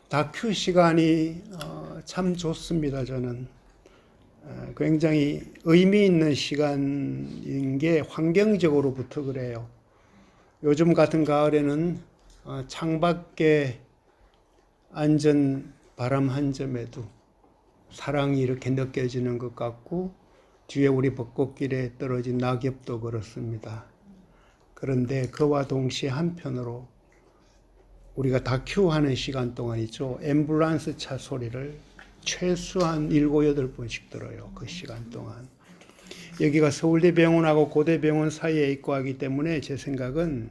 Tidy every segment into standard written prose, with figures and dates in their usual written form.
다큐 시간이 참 좋습니다. 저는 굉장히 의미 있는 시간인 게 환경적으로부터 그래요. 요즘 같은 가을에는 창밖에 앉은 바람 한 점에도 사랑이 이렇게 느껴지는 것 같고, 뒤에 우리 벚꽃길에 떨어진 낙엽도 그렇습니다. 그런데 그와 동시에 한편으로 우리가 다큐하는 시간 동안 있죠. 앰뷸런스 차 소리를 최소한 7, 8번씩 들어요. 그 시간 동안. 여기가 서울대병원하고 고대병원 사이에 있고 하기 때문에 제 생각은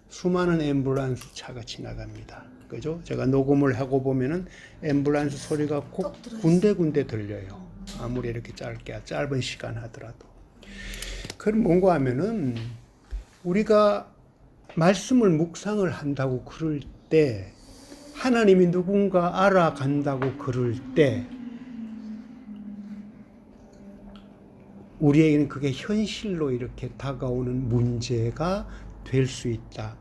수많은 앰뷸런스 차가 지나갑니다. 그죠? 제가 녹음을 하고 보면은 앰뷸런스 소리가 꼭 군데군데 들려요. 아무리 이렇게 짧은 시간 하더라도. 그럼 뭔가 하면은 우리가 말씀을 묵상을 한다고 그럴 때, 하나님이 누군가 알아간다고 그럴 때, 우리에게는 그게 현실로 이렇게 다가오는 문제가 될 수 있다.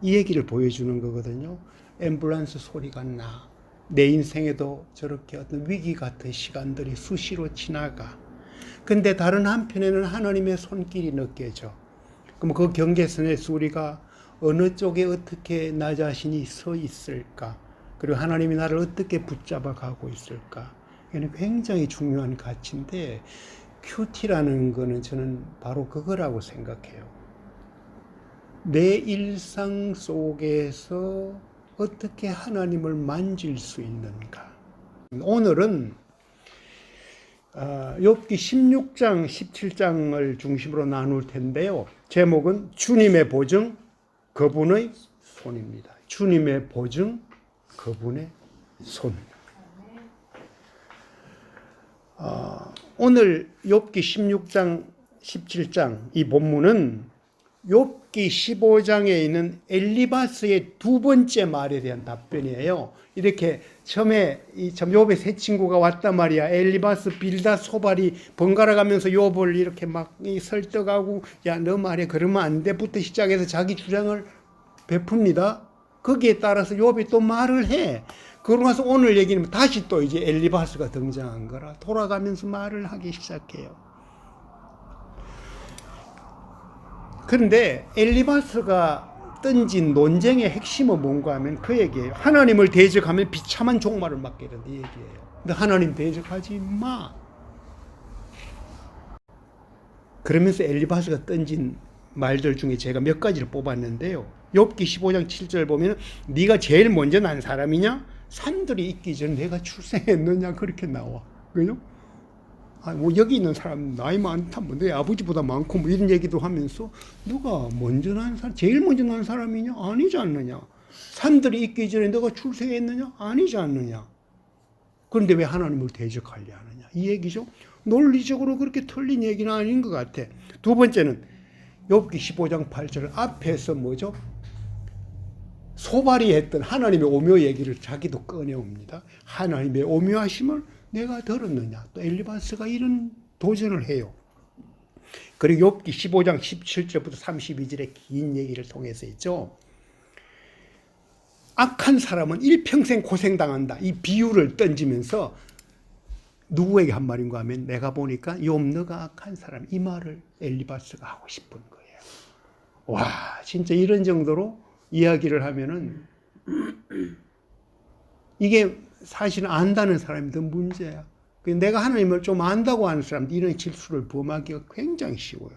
이 얘기를 보여주는 거거든요. 앰뷸런스 소리가 나. 내 인생에도 저렇게 어떤 위기 같은 시간들이 수시로 지나가. 근데 다른 한편에는 하나님의 손길이 느껴져. 그럼 그 경계선에서 우리가 어느 쪽에 어떻게 나 자신이 서 있을까? 그리고 하나님이 나를 어떻게 붙잡아 가고 있을까? 이건 굉장히 중요한 가치인데, 큐티라는 거는 저는 바로 그거라고 생각해요. 내 일상 속에서 어떻게 하나님을 만질 수 있는가? 오늘은 욥기 16장, 17장을 중심으로 나눌 텐데요. 제목은 주님의 보증, 그분의 손입니다. 주님의 보증, 그분의 손. 오늘 욥기 16장, 17장 이 본문은 욥기 15장에 있는 엘리바스의 두 번째 말에 대한 답변이에요. 이렇게 처음에 욥의 세 친구가 왔단 말이야. 엘리바스, 빌닷, 소발이 번갈아 가면서 욥을 이렇게 막 설득하고, 야, 너 말에 그러면 안 돼부터 시작해서 자기 주장을 베풉니다. 거기에 따라서 욥이 또 말을 해. 그러고 나서 오늘 얘기는 다시 또 이제 엘리바스가 등장한 거라 돌아가면서 말을 하기 시작해요. 그런데 엘리바스가 던진 논쟁의 핵심은 뭔가 하면 그 얘기예요. 하나님을 대적하면 비참한 종말을 맞게 된다, 이 얘기예요. 근데 하나님 대적하지 마. 그러면서 엘리바스가 던진 말들 중에 제가 몇 가지를 뽑았는데요. 욥기 15장 7절 보면 네가 제일 먼저 난 사람이냐? 산들이 있기 전에 내가 출생했느냐? 그렇게 나와. 그죠? 뭐 여기 있는 사람 나이 많다면 내 아버지보다 많고 뭐 이런 얘기도 하면서 누가 먼저 난 사람, 제일 먼저 난 사람이냐? 아니지 않느냐? 산들이 있기 전에 너가 출생했느냐? 아니지 않느냐? 그런데 왜 하나님을 대적하려 하느냐? 이 얘기죠. 논리적으로 그렇게 틀린 얘기는 아닌 것 같아. 두 번째는 욥기 15장 8절 앞에서 뭐죠? 소발이 했던 하나님의 오묘 얘기를 자기도 꺼내옵니다. 하나님의 오묘하심을 내가 들었느냐? 또 엘리바스가 이런 도전을 해요. 그리고 욥기 15장 17절부터 32절의 긴 얘기를 통해서 있죠. 악한 사람은 일평생 고생당한다. 이 비유를 던지면서 누구에게 한 말인가 하면, 내가 보니까 욥 너가 악한 사람, 이 말을 엘리바스가 하고 싶은 거예요. 와, 진짜 이런 정도로 이야기를 하면은 이게 사실은 안다는 사람이 더 문제야. 내가 하나님을 좀 안다고 하는 사람들 이런 실수를 범하기가 굉장히 쉬워요.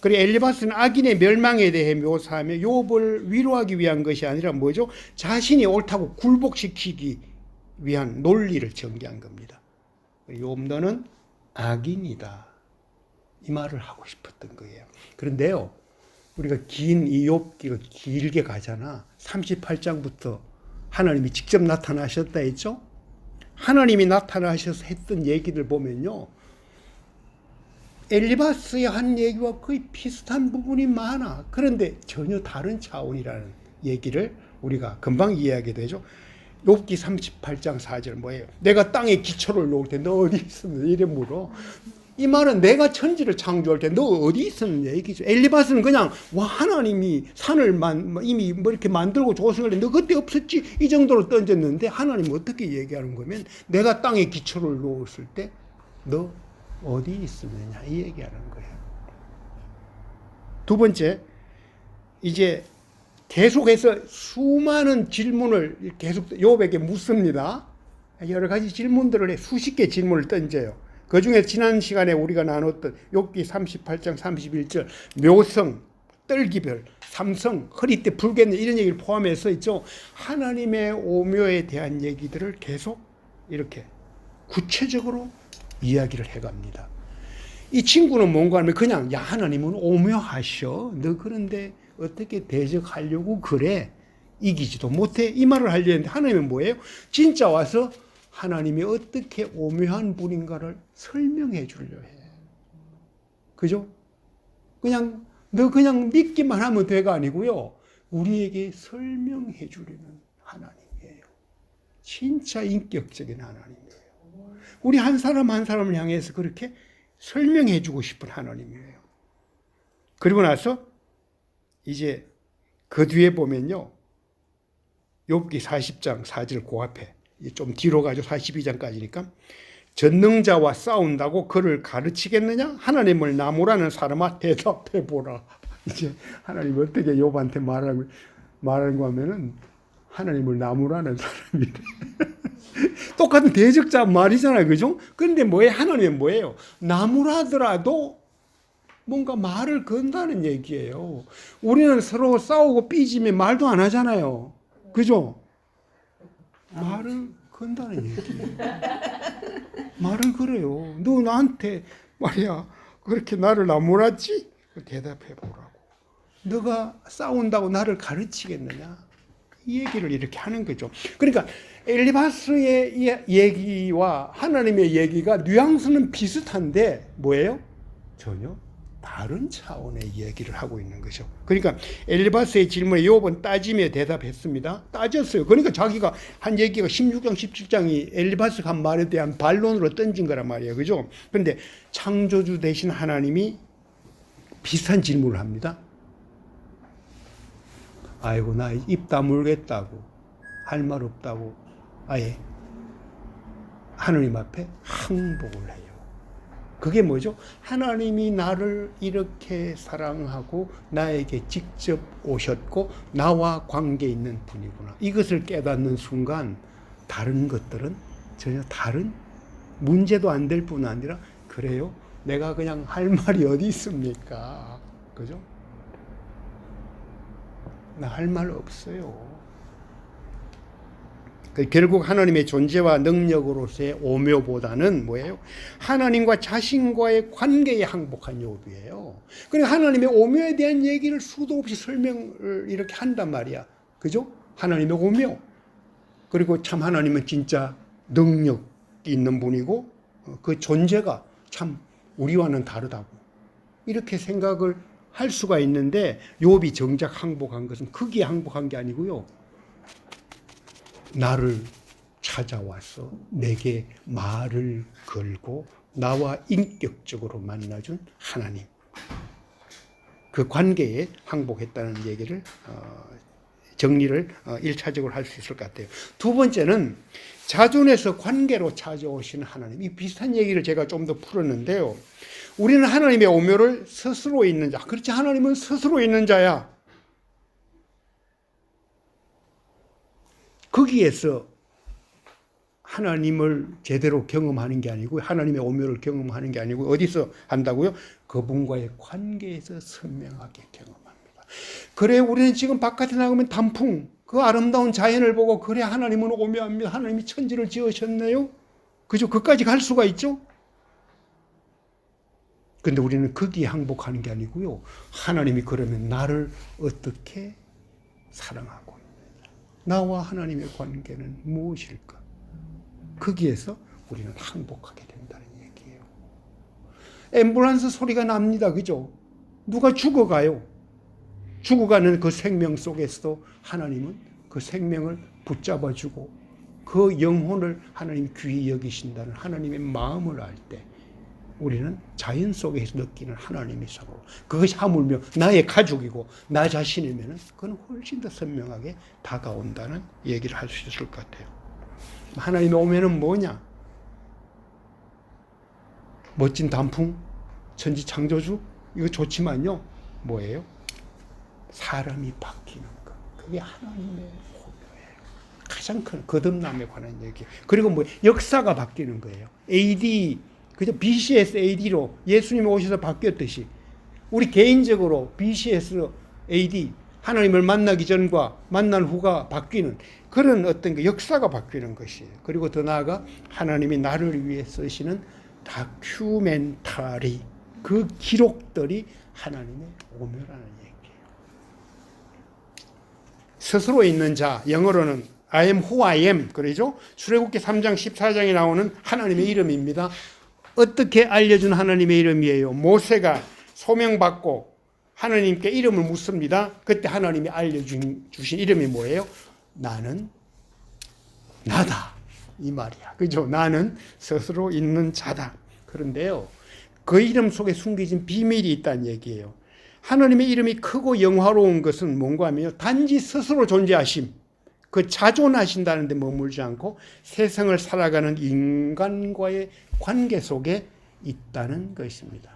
그리고 엘리바스는 악인의 멸망에 대해 묘사하며 욥을 위로하기 위한 것이 아니라 뭐죠? 자신이 옳다고 굴복시키기 위한 논리를 전개한 겁니다. 욥 너는 악인이다, 이 말을 하고 싶었던 거예요. 그런데요, 우리가 긴 이 욥기가 길게 가잖아. 38장부터 하나님이 직접 나타나셨다 했죠? 하나님이 나타나셔서 했던 얘기를 보면요, 엘리바스의 한 얘기와 거의 비슷한 부분이 많아. 그런데 전혀 다른 차원이라는 얘기를 우리가 금방 이해하게 되죠. 욥기 38장 4절 뭐예요? 내가 땅에 기초를 놓을 때 너 어디 있었느냐? 이래 물어. 이 말은 내가 천지를 창조할 때 너 어디 있었느냐 얘기죠. 엘리바스는 그냥 와 하나님이 산을 이미 뭐 이렇게 만들고 조성을 너 그때 없었지 이 정도로 던졌는데 하나님 어떻게 얘기하는 거면 내가 땅에 기초를 놓았을 때 너 어디 있었느냐 이 얘기하는 거예요. 두 번째 이제 계속해서 수많은 질문을 계속 욥에게 묻습니다. 여러 가지 질문들을 해 수십 개 질문을 던져요. 그 중에 지난 시간에 우리가 나눴던 욥기 38장 31절 묘성, 떨기별, 삼성, 허리띠 불겠네 이런 얘기를 포함해서 있죠. 하나님의 오묘에 대한 얘기들을 계속 이렇게 구체적으로 이야기를 해갑니다. 이 친구는 뭔가 하면 그냥 야 하나님은 오묘하셔. 너 그런데 어떻게 대적하려고 그래? 이기지도 못해. 이 말을 하려 했는데 하나님은 뭐예요? 진짜 와서 하나님이 어떻게 오묘한 분인가를 설명해 주려 해. 그죠? 그냥 너 그냥 믿기만 하면 돼가 아니고요. 우리에게 설명해 주려는 하나님이에요. 진짜 인격적인 하나님이에요. 우리 한 사람 한 사람을 향해서 그렇게 설명해 주고 싶은 하나님이에요. 그리고 나서 이제 그 뒤에 보면요. 욥기 40장 4절 그 앞에 좀 뒤로 가죠. 42장까지니까 전능자와 싸운다고 그를 가르치겠느냐? 하나님을 나무라는 사람아 대답해 보라. 이제 하나님 어떻게 욥한테 말하는 거 하면은 하나님을 나무라는 사람이래. 똑같은 대적자 말이잖아요. 그죠? 그런데 뭐예요? 하나님은 뭐예요? 나무라더라도 뭔가 말을 건다는 얘기예요. 우리는 서로 싸우고 삐지면 말도 안 하잖아요. 그죠? 말을 건다는 얘기예요. 말을 그래요. 너 나한테 말이야 그렇게 나를 나무랐지? 대답해 보라고. 너가 싸운다고 나를 가르치겠느냐? 이 얘기를 이렇게 하는 거죠. 그러니까 엘리바스의 얘기와 하나님의 얘기가 뉘앙스는 비슷한데 뭐예요? 전혀 다른 차원의 얘기를 하고 있는 거죠. 그러니까 엘리바스의 질문에 욥은 따지며 대답했습니다. 따졌어요. 그러니까 자기가 한 얘기가 16장 17장이 엘리바스가 한 말에 대한 반론으로 던진 거란 말이에요. 그죠? 그런데 창조주 되신 하나님이 비슷한 질문을 합니다. 아이고 나 입 다물겠다고 할 말 없다고 아예 하나님 앞에 항복을 해요. 그게 뭐죠? 하나님이 나를 이렇게 사랑하고 나에게 직접 오셨고 나와 관계 있는 분이구나. 이것을 깨닫는 순간 다른 것들은 전혀 다른 문제도 안 될 뿐 아니라 그래요? 내가 그냥 할 말이 어디 있습니까? 그죠? 나 할 말 없어요. 결국 하나님의 존재와 능력으로서의 오묘보다는 뭐예요? 하나님과 자신과의 관계에 항복한 욥이에요. 그러니까 하나님의 오묘에 대한 얘기를 수도 없이 설명을 이렇게 한단 말이야. 그죠? 하나님의 오묘. 그리고 참 하나님은 진짜 능력 있는 분이고 그 존재가 참 우리와는 다르다고. 이렇게 생각을 할 수가 있는데 욥이 정작 항복한 것은 크게 항복한 게 아니고요. 나를 찾아와서 내게 말을 걸고 나와 인격적으로 만나준 하나님. 그 관계에 항복했다는 얘기를 정리를 1차적으로 할 수 있을 것 같아요. 두 번째는 자존에서 관계로 찾아오시는 하나님. 이 비슷한 얘기를 제가 좀 더 풀었는데요. 우리는 하나님의 오묘를 스스로 있는 자. 그렇지 하나님은 스스로 있는 자야. 거기에서 하나님을 제대로 경험하는 게 아니고 하나님의 오묘를 경험하는 게 아니고 어디서 한다고요? 그분과의 관계에서 선명하게 경험합니다. 그래 우리는 지금 바깥에 나가면 단풍 그 아름다운 자연을 보고 그래 하나님은 오묘합니다. 하나님이 천지를 지으셨네요. 그죠? 그까지 갈 수가 있죠? 근데 우리는 거기에 항복하는 게 아니고요. 하나님이 그러면 나를 어떻게 사랑하고 있느냐. 나와 하나님의 관계는 무엇일까? 거기에서 우리는 항복하게 된다는 얘기예요. 앰뷸런스 소리가 납니다. 그죠? 누가 죽어가요. 죽어가는 그 생명 속에서도 하나님은 그 생명을 붙잡아주고 그 영혼을 하나님 귀히 여기신다는 하나님의 마음을 알 때 우리는 자연 속에서 느끼는 하나님의 사고, 그것이 하물며 나의 가족이고 나 자신이면 그건 훨씬 더 선명하게 다가온다는 얘기를 할 수 있을 것 같아요. 하나님이 오면은 뭐냐? 멋진 단풍, 천지 창조주, 이거 좋지만요, 뭐예요? 사람이 바뀌는 것. 그게 하나님의 호교예요. 가장 큰 거듭남에 관한 얘기예요. 그리고 뭐 역사가 바뀌는 거예요. AD, 그죠? BCS AD로 예수님이 오셔서 바뀌었듯이 우리 개인적으로 BCS AD, 하나님을 만나기 전과 만난 후가 바뀌는 그런 어떤 그 역사가 바뀌는 것이에요. 그리고 더 나아가 하나님이 나를 위해 쓰시는 다큐멘터리, 그 기록들이 하나님의 오묘라는 얘기예요. 스스로 있는 자, 영어로는 I am who I am, 그러죠? 출애굽기 3장 14장에 나오는 하나님의 이름입니다. 어떻게 알려준 하나님의 이름이에요? 모세가 소명받고 하나님께 이름을 묻습니다. 그때 하나님이 알려주신 이름이 뭐예요? 나는 나다, 이 말이야. 그죠? 나는 스스로 있는 자다. 그런데요, 그 이름 속에 숨겨진 비밀이 있다는 얘기예요. 하나님의 이름이 크고 영화로운 것은 뭔가 하면요, 단지 스스로 존재하심, 그 자존하신다는 데 머물지 않고 세상을 살아가는 인간과의 관계 속에 있다는 것입니다.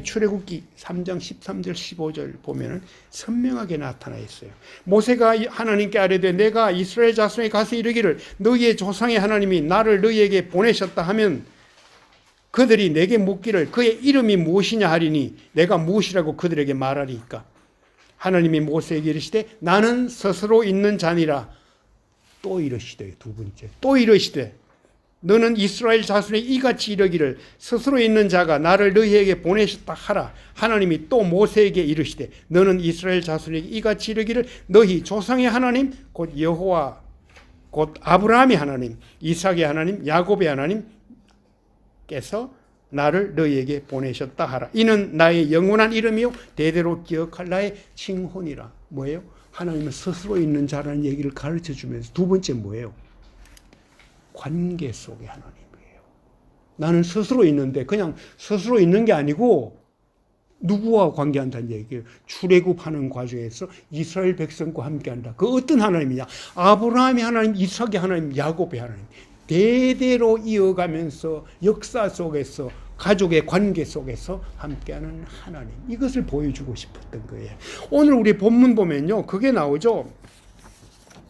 출애굽기 3장 13절 15절 보면은 선명하게 나타나 있어요. 모세가 하나님께 아뢰되 내가 이스라엘 자손에 가서 이르기를 너희의 조상의 하나님이 나를 너희에게 보내셨다 하면 그들이 내게 묻기를 그의 이름이 무엇이냐 하리니 내가 무엇이라고 그들에게 말하리까. 하나님이 모세에게 이르시되 나는 스스로 있는 자니라. 또 이르시되, 두 번째 또 이르시되 너는 이스라엘 자손에 이같이 이르기를 스스로 있는 자가 나를 너희에게 보내셨다 하라. 하나님이 또 모세에게 이르시되 너는 이스라엘 자손에게 이같이 이르기를 너희 조상의 하나님 곧 여호와 곧 아브라함의 하나님 이삭의 하나님 야곱의 하나님께서 나를 너희에게 보내셨다 하라. 이는 나의 영원한 이름이요 대대로 기억할 나의 칭혼이라. 뭐예요? 하나님은 스스로 있는 자라는 얘기를 가르쳐 주면서 두 번째 뭐예요? 관계 속의 하나님이에요. 나는 스스로 있는데 그냥 스스로 있는 게 아니고 누구와 관계한다는 얘기예요. 출애굽하는 과정에서 이스라엘 백성과 함께한다. 그 어떤 하나님이냐? 아브라함의 하나님, 이삭의 하나님, 야곱의 하나님. 대대로 이어가면서 역사 속에서 가족의 관계 속에서 함께하는 하나님. 이것을 보여주고 싶었던 거예요. 오늘 우리 본문 보면요, 그게 나오죠.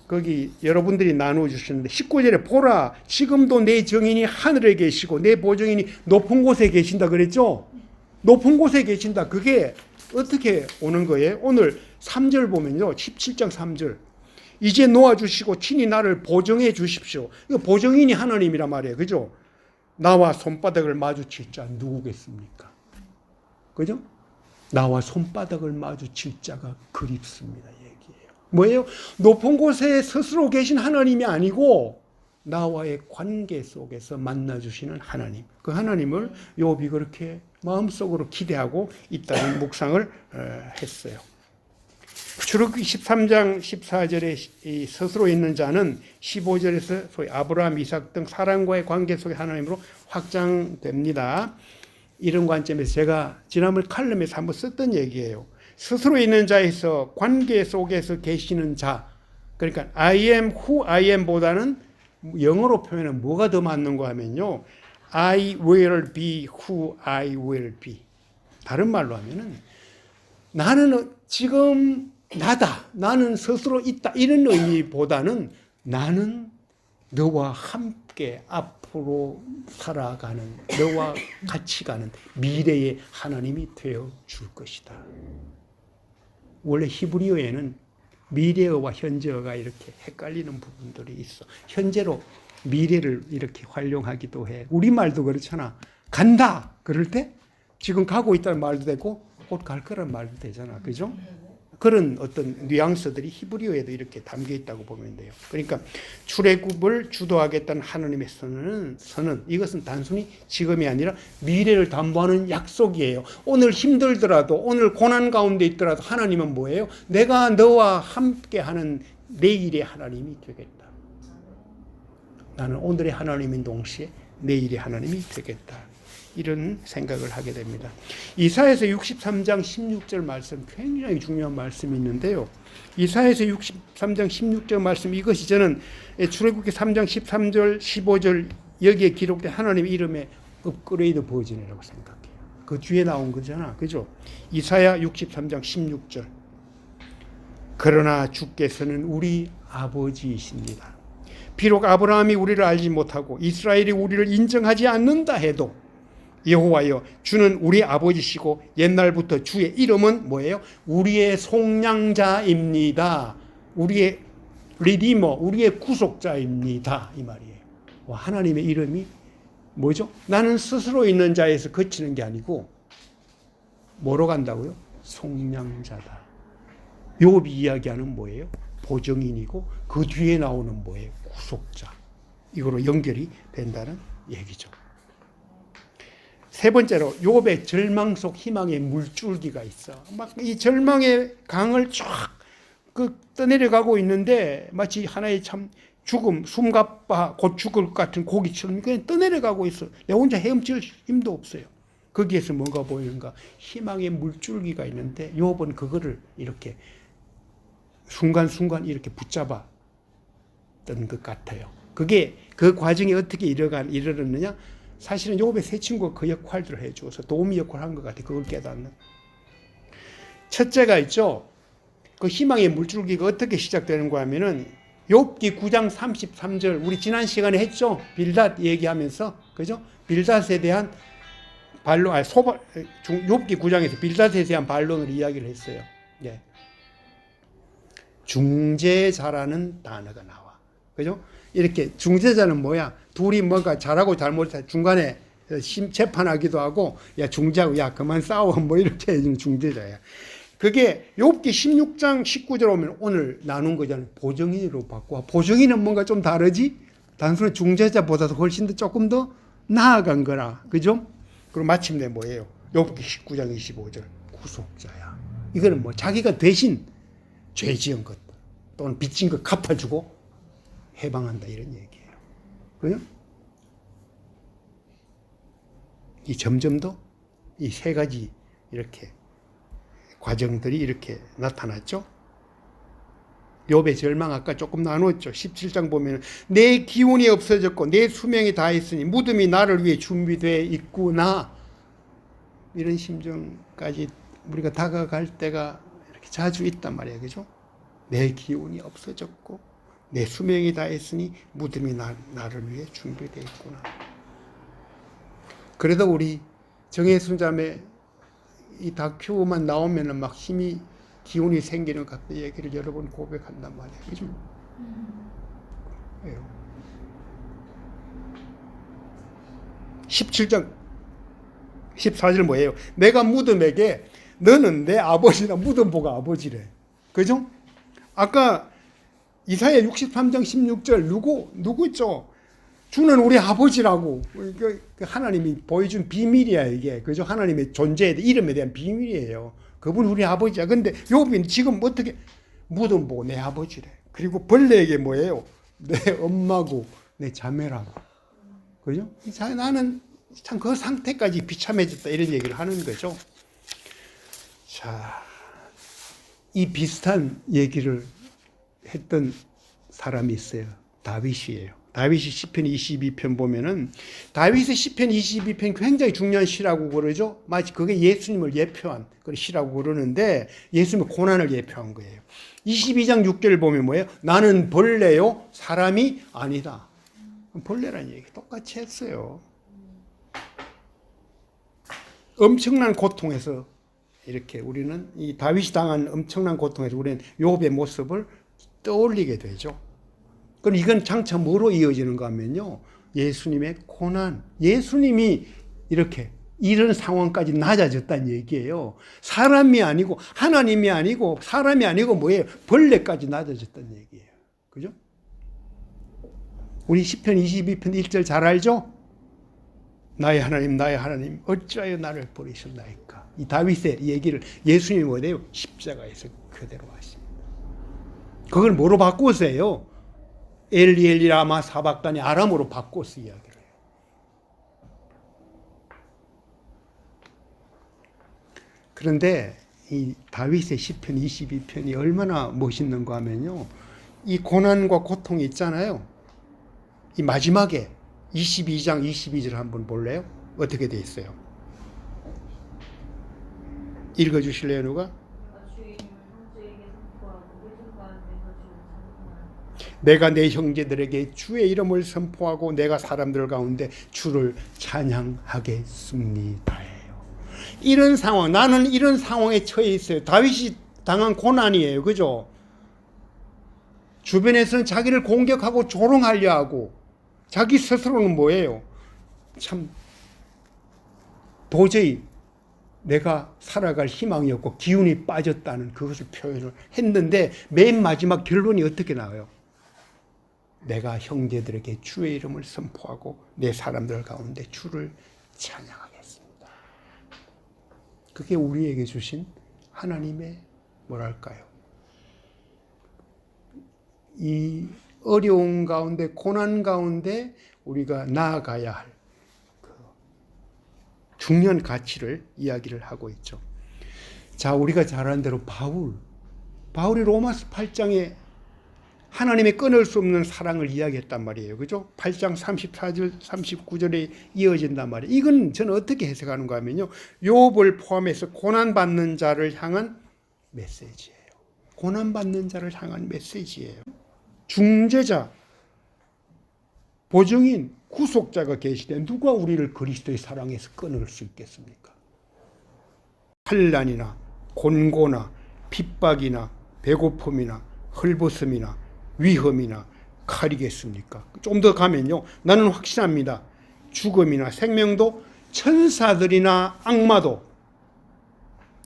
거기 여러분들이 나누어주셨는데 19절에 보라 지금도 내 정인이 하늘에 계시고 내 보정인이 높은 곳에 계신다 그랬죠. 높은 곳에 계신다. 그게 어떻게 오는 거예요? 오늘 3절 보면요, 17장 3절 이제 놓아주시고 친히 나를 보정해 주십시오. 이거 보정인이 하나님이란 말이에요. 그죠? 나와 손바닥을 마주칠 자 누구겠습니까? 그죠? 나와 손바닥을 마주칠 자가 그립습니다. 뭐예요? 높은 곳에 스스로 계신 하나님이 아니고 나와의 관계 속에서 만나주시는 하나님. 그 하나님을 욥이 그렇게 마음속으로 기대하고 있다는 묵상을 했어요. 출애굽기 13장 14절에 스스로 있는 자는 15절에서 소위 아브라함, 이삭 등 사람과의 관계 속의 하나님으로 확장됩니다. 이런 관점에서 제가 지난번 칼럼에서 한번 썼던 얘기예요. 스스로 있는 자에서 관계 속에서 계시는 자, 그러니까 I am who I am 보다는 영어로 표현은 뭐가 더 맞는가 하면요, I will be who I will be. 다른 말로 하면은 나는 지금 나다, 나는 스스로 있다, 이런 의미보다는 나는 너와 함께 앞으로 살아가는, 너와 같이 가는 미래의 하나님이 되어 줄 것이다. 원래 히브리어에는 미래어와 현재어가 이렇게 헷갈리는 부분들이 있어. 현재로 미래를 이렇게 활용하기도 해. 우리말도 그렇잖아. 간다 그럴 때 지금 가고 있다는 말도 되고 곧 갈 거란 말도 되잖아. 그죠? 그런 어떤 뉘앙스들이 히브리어에도 이렇게 담겨 있다고 보면 돼요. 그러니까 출애굽을 주도하겠다는 하나님의 선언, 이것은 단순히 지금이 아니라 미래를 담보하는 약속이에요. 오늘 힘들더라도, 오늘 고난 가운데 있더라도 하나님은 뭐예요? 내가 너와 함께하는 내일의 하나님이 되겠다. 나는 오늘의 하나님인 동시에 내일의 하나님이 되겠다. 이런 생각을 하게 됩니다. 이사야서 63장 16절 말씀, 굉장히 중요한 말씀이 있는데요. 이사야서 63장 16절 말씀, 이것이 저는 출애굽기 3장 13절 15절 여기에 기록된 하나님의 이름의 업그레이드 버전이라고 생각해요. 그 뒤에 나온 거잖아, 그죠? 이사야 63장 16절. 그러나 주께서는 우리 아버지이십니다. 비록 아브라함이 우리를 알지 못하고 이스라엘이 우리를 인정하지 않는다 해도 여호와여, 주는 우리 아버지시고 옛날부터 주의 이름은 뭐예요? 우리의 속량자입니다. 우리의 리디머, 우리의 구속자입니다. 이 말이에요. 하나님의 이름이 뭐죠? 나는 스스로 있는 자에서 그치는 게 아니고 뭐로 간다고요? 속량자다. 욥이 이야기하는 뭐예요? 보증인이고 그 뒤에 나오는 뭐예요? 구속자. 이거로 연결이 된다는 얘기죠. 세 번째로 욥의 절망 속 희망의 물줄기가 있어. 막 이 절망의 강을 쫙 떠내려가고 있는데 마치 하나의 참 죽음, 숨가빠 곧 죽을 것 같은 고기처럼 그냥 떠내려가고 있어. 내 혼자 헤엄칠 힘도 없어요. 거기에서 뭔가 보이는가? 희망의 물줄기가 있는데 욥은 그거를 이렇게 순간순간 이렇게 붙잡았던 것 같아요. 그게 그 과정이 어떻게 이르렀느냐? 사실은 욥의 세 친구가 그 역할들을 해줘서 도우미 역할을 한 것 같아요. 그걸 깨닫는. 첫째가 있죠. 그 희망의 물줄기가 어떻게 시작되는가 하면은 욥기 9장 33절 우리 지난 시간에 했죠. 빌닷 얘기하면서 그죠? 빌닷에 대한 반론, 욥기 9장에서 빌닷에 대한 반론을 이야기를 했어요. 예. 중재자라는 단어가 나와. 그죠? 이렇게 중재자는 뭐야? 둘이 뭔가 잘하고 잘못해 중간에 재판하기도 하고 야 중재하고 야 그만 싸워 뭐 이렇게 해주는 중재자야. 그게 욥기 16장 19절 오면 오늘 나눈 거잖아요. 보증인으로 바꿔. 보증인은 뭔가 좀 다르지? 단순히 중재자보다도 훨씬 더 조금 더 나아간 거라. 그죠? 그리고 마침내 뭐예요? 욥기 19장 25절 구속자야. 이거는 뭐 자기가 대신 죄 지은 것 또는 빚진 것 갚아주고 해방한다 이런 얘기예요. 그죠? 이 점점 더 이 세 가지 이렇게 과정들이 이렇게 나타났죠. 욥의 절망 아까 조금 나눴죠. 17장 보면 내 기운이 없어졌고 내 수명이 다했으니 무덤이 나를 위해 준비되어 있구나. 이런 심정까지 우리가 다가갈 때가 이렇게 자주 있단 말이에요. 그죠? 내 기운이 없어졌고 내 수명이 다했으니 무덤이 나를 위해 준비되어 있구나. 그래도 우리 정혜순 자매 이 다큐만 나오면은 막 힘이 기운이 생기는 것 같은 얘기를 여러 번 고백한단 말이에요. 그죠? 왜요? 17장 14절 뭐예요? 내가 무덤에게 너는 내 아버지라 무덤 보고 아버지래. 그죠? 아까 이사야 63장 16절 누구 있죠? 주는 우리 아버지라고 하나님이 보여준 비밀이야 이게. 그죠? 하나님의 존재에 대한 이름에 대한 비밀이에요. 그분 우리 아버지야. 근데 욥은 지금 어떻게 무덤 보고 내 아버지래. 그리고 벌레에게 뭐예요? 내 엄마고 내 자매라고. 그죠? 나는 참 그 상태까지 비참해졌다 이런 얘기를 하는 거죠. 자, 이 비슷한 얘기를 했던 사람이 있어요. 다윗이에요. 다윗이 시편 22편 보면은 다윗의 시편 22편 굉장히 중요한 시라고 그러죠. 마치 그게 예수님을 예표한 그런 시라고 그러는데 예수님의 고난을 예표한 거예요. 22장 6절 보면 뭐예요? 나는 벌레요 사람이 아니다. 벌레라는 얘기 똑같이 했어요. 엄청난 고통에서 이렇게 우리는 이 다윗이 당한 엄청난 고통에서 우리는 욥의 모습을 떠올리게 되죠. 그럼 이건 장차 뭐로 이어지는가 하면요. 예수님의 고난. 예수님이 이렇게 이런 상황까지 낮아졌다는 얘기예요. 사람이 아니고 하나님이 아니고 사람이 아니고 뭐예요? 벌레까지 낮아졌다는 얘기예요. 그죠? 우리 시편 22편 1절 잘 알죠? 나의 하나님 어찌하여 나를 버리셨나이까. 이 다윗의 얘기를 예수님이 뭐래요? 십자가에서 그대로 하십니다. 그걸 뭐로 바꾸세요? 엘리 라마 사박단이 아람으로 바꿔서 이야기를 해요. 그런데 이 다윗의 시편 22편이 얼마나 멋있는가 하면요. 이 고난과 고통이 있잖아요. 이 마지막에 22장 22절 한번 볼래요? 어떻게 돼 있어요? 읽어주실래요, 누가? 내가 내 형제들에게 주의 이름을 선포하고 내가 사람들 가운데 주를 찬양하겠습니다. 이런 상황, 나는 이런 상황에 처해 있어요. 다윗이 당한 고난이에요. 그죠? 주변에서는 자기를 공격하고 조롱하려 하고 자기 스스로는 뭐예요? 참 도저히 내가 살아갈 희망이 없고 기운이 빠졌다는 그것을 표현을 했는데 맨 마지막 결론이 어떻게 나와요? 내가 형제들에게 주의 이름을 선포하고 내 사람들 가운데 주를 찬양하겠습니다. 그게 우리에게 주신 하나님의 뭐랄까요? 이 어려운 가운데 고난 가운데 우리가 나아가야 할 그 중요한 가치를 이야기를 하고 있죠. 자, 우리가 잘 아는 대로 바울이 로마서 8장에 하나님의 끊을 수 없는 사랑을 이야기했단 말이에요. 그죠? 8장 34절, 39절에 이어진단 말이에요. 이건 저는 어떻게 해석하는가 하면요. 욥을 포함해서 고난받는 자를 향한 메시지예요. 고난받는 자를 향한 메시지예요. 중재자, 보증인, 구속자가 계시되 누가 우리를 그리스도의 사랑에서 끊을 수 있겠습니까? 환난이나 곤고나 핍박이나 배고픔이나 헐벗음이나 위험이나 칼이겠습니까? 좀 더 가면요. 나는 확신합니다. 죽음이나 생명도 천사들이나 악마도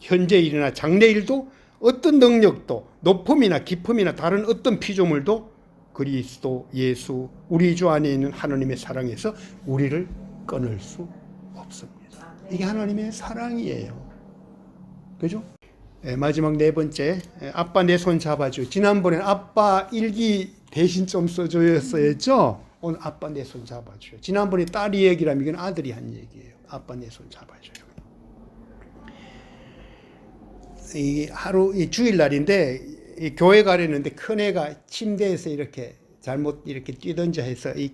현재 일이나 장래일도 어떤 능력도 높음이나 깊음이나 다른 어떤 피조물도 그리스도 예수 우리 주 안에 있는 하나님의 사랑에서 우리를 끊을 수 없습니다. 이게 하나님의 사랑이에요. 그죠? 마지막 네 번째, 아빠 내 손 잡아줘. 지난번에는 아빠 일기 대신 좀 써줘였어야죠. 오늘 아빠 내 손 잡아줘요. 지난번에 딸이 얘기라면 이건 아들이 한 얘기예요. 아빠 내 손 잡아줘요. 이 하루 이 주일날인데 이 교회 가려는데 큰 애가 침대에서 이렇게 잘못 이렇게 뛰던자 해서 이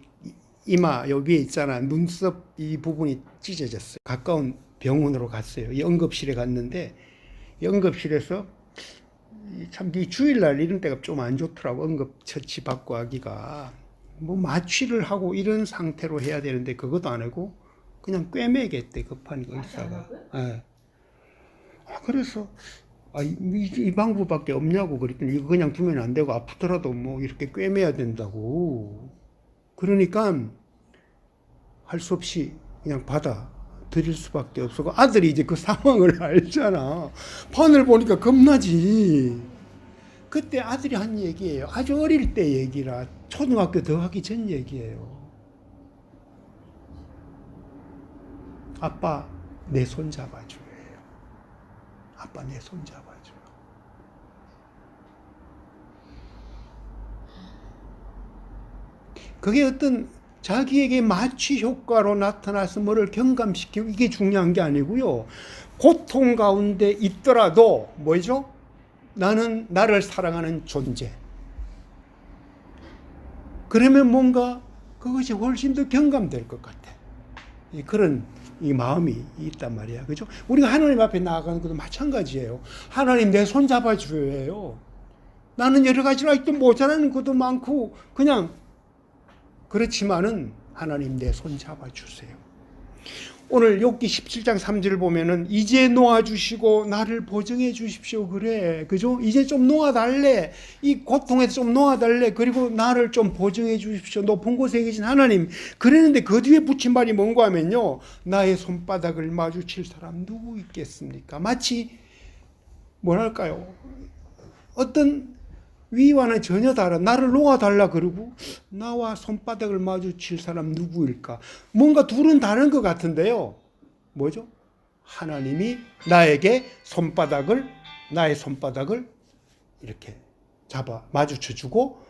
이마 여기에 있잖아. 눈썹 이 부분이 찢어졌어요. 가까운 병원으로 갔어요. 이 응급실에 갔는데 응급실에서 참 이 주일날 이런 때가 좀 안 좋더라고. 응급 처치 받고 하기가 뭐 마취를 하고 이런 상태로 해야 되는데 그것도 안 하고 그냥 꿰매겠대 급한 거 의사가. 예. 그래서 이 방법밖에 없냐고 그랬더니 이거 그냥 두면 안 되고 아프더라도 뭐 이렇게 꿰매야 된다고. 그러니까 할 수 없이 그냥 받아 드릴 수밖에 없었고 아들이 이제 그 상황을 알잖아. 판을 보니까 겁나지. 그때 아들이 한 얘기예요. 아주 어릴 때 얘기라 초등학교 들어가기 전 얘기예요. 아빠 내 손 잡아줘요. 아빠 내 손 잡아줘요. 그게 어떤 자기에게 마취 효과로 나타나서 뭐를 경감시키고 이게 중요한 게 아니고요. 고통 가운데 있더라도 뭐죠? 나는 나를 사랑하는 존재. 그러면 뭔가 그것이 훨씬 더 경감될 것 같아. 그런 이 마음이 있단 말이야. 그죠? 우리가 하나님 앞에 나아가는 것도 마찬가지예요. 하나님 내 손 잡아줘요. 나는 여러 가지로 아직도 모자라는 것도 많고 그냥 그렇지만은 하나님 내 손 잡아주세요. 오늘 욥기 17장 3절 보면은 이제 놓아주시고 나를 보증해 주십시오. 그래. 그죠? 이제 좀 놓아달래. 이 고통에서 좀 놓아달래. 그리고 나를 좀 보증해 주십시오. 높은 곳에 계신 하나님. 그랬는데 그 뒤에 붙인 말이 뭔가 하면요. 나의 손바닥을 마주칠 사람 누구 있겠습니까? 마치 뭐랄까요? 어떤 위와는 전혀 다른 나를 놓아달라 그러고 나와 손바닥을 마주칠 사람 누구일까? 뭔가 둘은 다른 것 같은데요. 뭐죠? 하나님이 나에게 나의 손바닥을 이렇게 잡아 마주쳐주고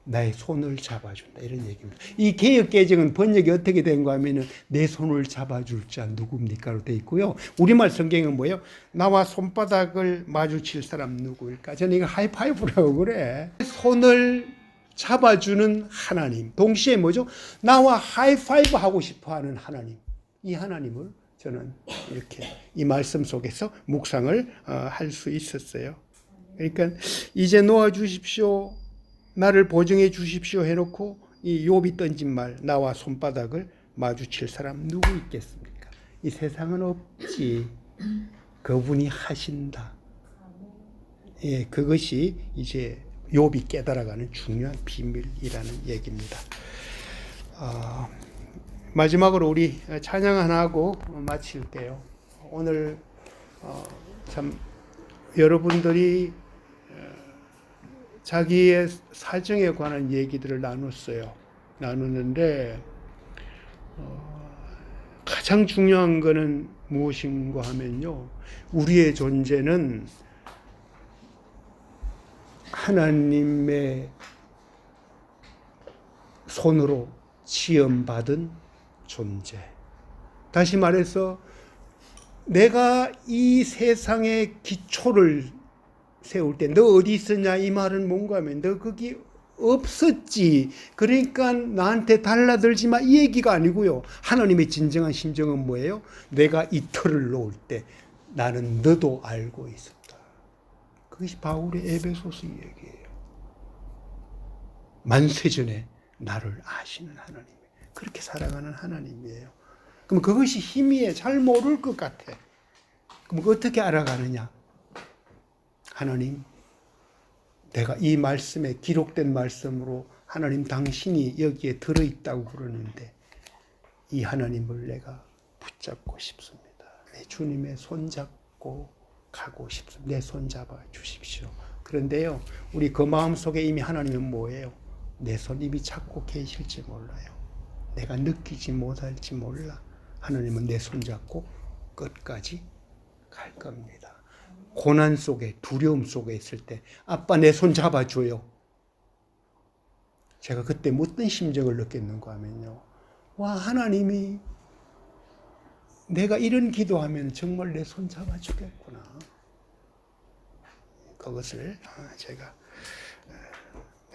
나의 손을 잡아준다 이런 얘기입니다. 이 개역개정은 번역이 어떻게 된가 하면은 내 손을 잡아줄 자 누굽니까로 돼 있고요. 우리말 성경은 뭐예요? 나와 손바닥을 마주칠 사람 누구일까? 저는 이거 하이파이브라고 그래. 손을 잡아주는 하나님. 동시에 뭐죠? 나와 하이파이브 하고 싶어하는 하나님. 이 하나님을 저는 이렇게 이 말씀 속에서 묵상을 할 수 있었어요. 그러니까 이제 놓아 주십시오. 나를 보증해 주십시오 해놓고 이 욥이 던진 말 나와 손바닥을 마주칠 사람 누구 있겠습니까? 이 세상은 없지. 그분이 하신다. 예, 그것이 이제 욥이 깨달아가는 중요한 비밀이라는 얘기입니다. 마지막으로 우리 찬양 하나 하고 마칠게요. 오늘 참 여러분들이 자기의 사정에 관한 얘기들을 나누는데 가장 중요한 것은 무엇인가 하면요. 우리의 존재는 하나님의 손으로 지음받은 존재. 다시 말해서 내가 이 세상의 기초를 세울 때 너 어디 있었냐 이 말은 뭔가 하면 너 거기 없었지. 그러니까 나한테 달라들지 마 이 얘기가 아니고요. 하나님의 진정한 심정은 뭐예요? 내가 이 틀을 놓을 때 나는 너도 알고 있었다. 그것이 바울의 에베소서 얘기예요. 만세전에 나를 아시는 하나님. 그렇게 살아가는 하나님이에요. 그럼 그것이 힘이에요. 잘 모를 것 같아. 그럼 어떻게 알아가느냐? 하나님, 내가 이 말씀에 기록된 말씀으로 하나님 당신이 여기에 들어있다고 그러는데 이 하나님을 내가 붙잡고 싶습니다. 내 주님의 손잡고 가고 싶습니다. 내 손 잡아 주십시오. 그런데요, 우리 그 마음속에 이미 하나님은 뭐예요? 내 손 이미 잡고 계실지 몰라요. 내가 느끼지 못할지 몰라. 하나님은 내 손 잡고 끝까지 갈 겁니다. 고난 속에 두려움 속에 있을 때 아빠 내 손 잡아줘요. 제가 그때 어떤 심정을 느꼈는가 하면요. 와 하나님이 내가 이런 기도하면 정말 내 손 잡아주겠구나. 그것을 제가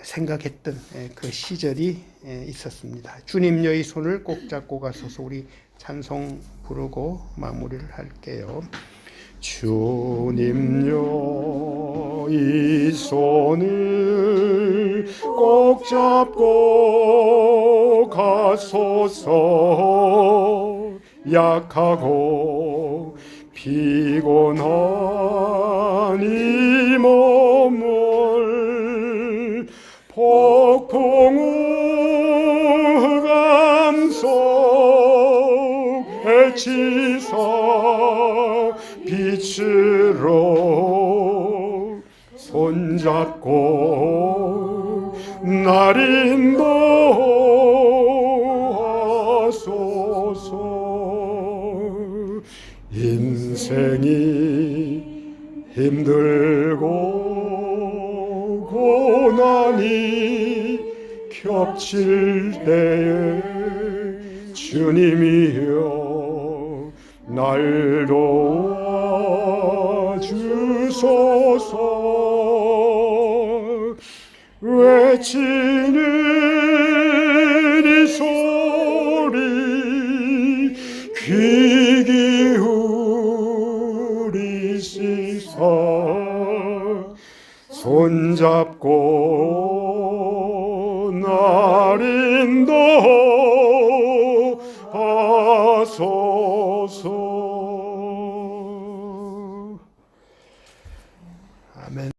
생각했던 그 시절이 있었습니다. 주님여의 손을 꼭 잡고 가소서. 우리 찬송 부르고 마무리를 할게요. 주님여 이 손을 꼭 잡고 가소서. 약하고 피곤한 이 몸을 폭풍우 감속에 치사 빛으로 손잡고 날 인도하소서. 인생이 힘들고 고난이 겹칠 때에 주님이여 날 도와주소서. 외치는 이 소리 귀 기울이시사 손잡고 날 인도하소서. 아멘.